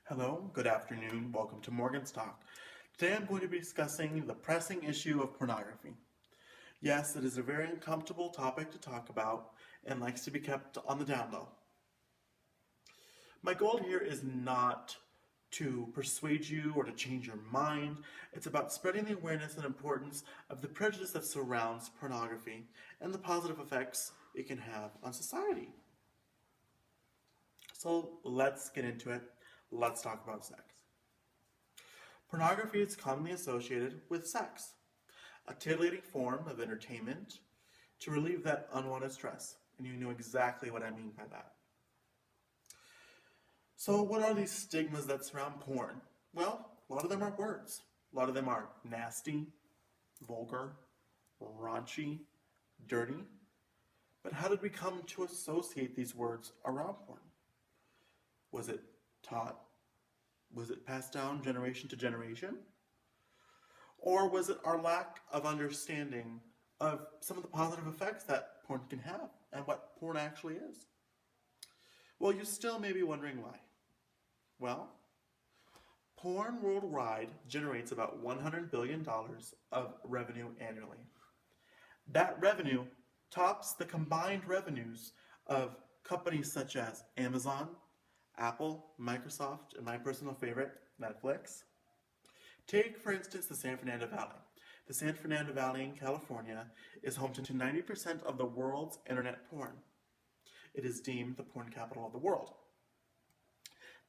Hello, good afternoon, welcome to Morgan's Talk. Today I'm going to be discussing the pressing issue of pornography. Yes, it is a very uncomfortable topic to talk about and likes to be kept on the down low. My goal here is not to persuade you or to change your mind. It's about spreading the awareness and importance of the prejudice that surrounds pornography and the positive effects it can have on society. So let's get into it. Let's talk about sex. Pornography is commonly associated with sex, a titillating form of entertainment to relieve that unwanted stress. And you know exactly what I mean by that. So, what are these stigmas that surround porn? Well, a lot of them are words. A lot of them are nasty, vulgar, raunchy, dirty. But how did we come to associate these words around porn? Was it taught? Was it passed down generation to generation? Or was it our lack of understanding of some of the positive effects that porn can have and what porn actually is? Well, you still may be wondering why. Well, porn worldwide generates about $100 billion of revenue annually. That revenue tops the combined revenues of companies such as Amazon, Apple, Microsoft, and my personal favorite, Netflix. Take, for instance, the San Fernando Valley. The San Fernando Valley in California is home to 90% of the world's internet porn. It is deemed the porn capital of the world.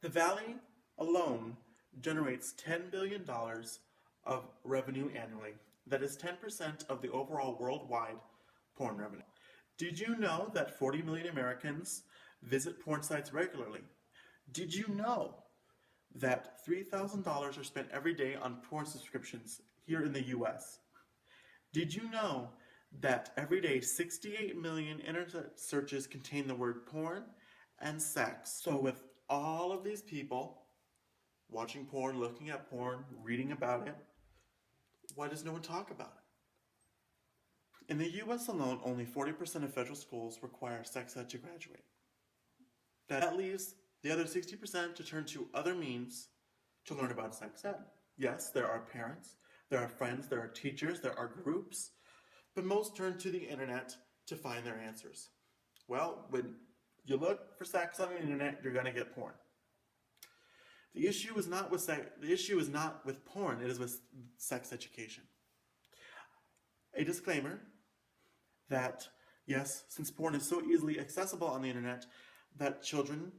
The valley alone generates $10 billion of revenue annually. That is 10% of the overall worldwide porn revenue. Did you know that 40 million Americans visit porn sites regularly? Did you know that $3,000 are spent every day on porn subscriptions here in the US? Did you know that every day 68 million internet searches contain the word porn and sex? So with all of these people watching porn, looking at porn, reading about it, why does no one talk about it? In the US alone, only 40% of federal schools require sex ed to graduate. That leaves the other 60% to turn to other means to learn about sex ed. Yes, there are parents, there are friends, there are teachers, there are groups, but most turn to the internet to find their answers. Well, when you look for sex on the internet, you're going to get porn. The issue is not with porn, it is with sex education. A disclaimer that yes, since porn is so easily accessible on the internet, that children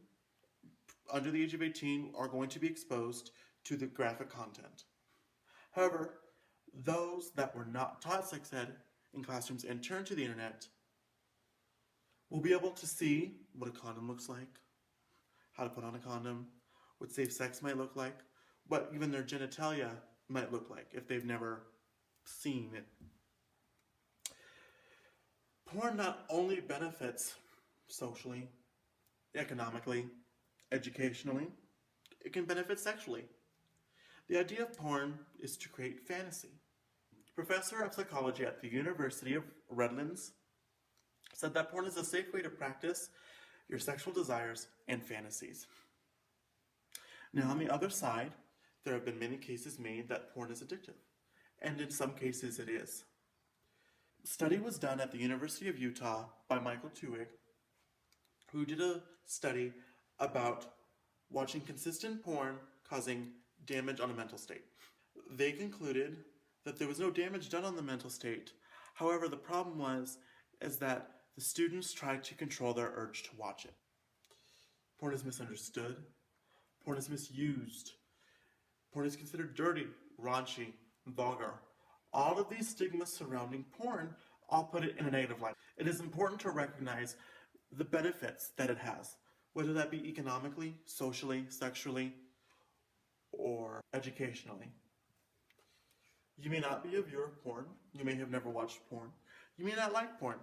under the age of 18 are going to be exposed to the graphic content. However, those that were not taught sex ed in classrooms and turn to the internet will be able to see what a condom looks like, how to put on a condom, what safe sex might look like, what even their genitalia might look like if they've never seen it. Porn not only benefits socially, economically, educationally, it can benefit sexually. The idea of porn is to create fantasy. Professor of psychology at the University of Redlands said that porn is a safe way to practice your sexual desires and fantasies. Now, on the other side, there have been many cases made that porn is addictive, and in some cases it is. A study was done at the University of Utah by Michael Tuig, who did a study about watching consistent porn causing damage on a mental state. They concluded that there was no damage done on the mental state. However, the problem is that the students tried to control their urge to watch it. Porn is misunderstood. Porn is misused. Porn is considered dirty, raunchy, vulgar. All of these stigmas surrounding porn all put it in a negative light. It is important to recognize the benefits that it has, whether that be economically, socially, sexually, or educationally. You may not be a viewer of porn. You may have never watched porn. You may not like porn.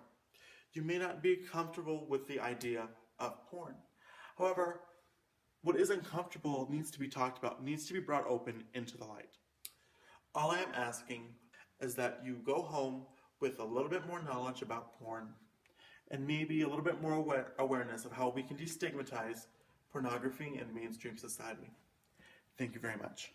You may not be comfortable with the idea of porn. However, what is uncomfortable needs to be talked about, needs to be brought open into the light. All I am asking is that you go home with a little bit more knowledge about porn and maybe a little bit more awareness of how we can destigmatize pornography in mainstream society. Thank you very much.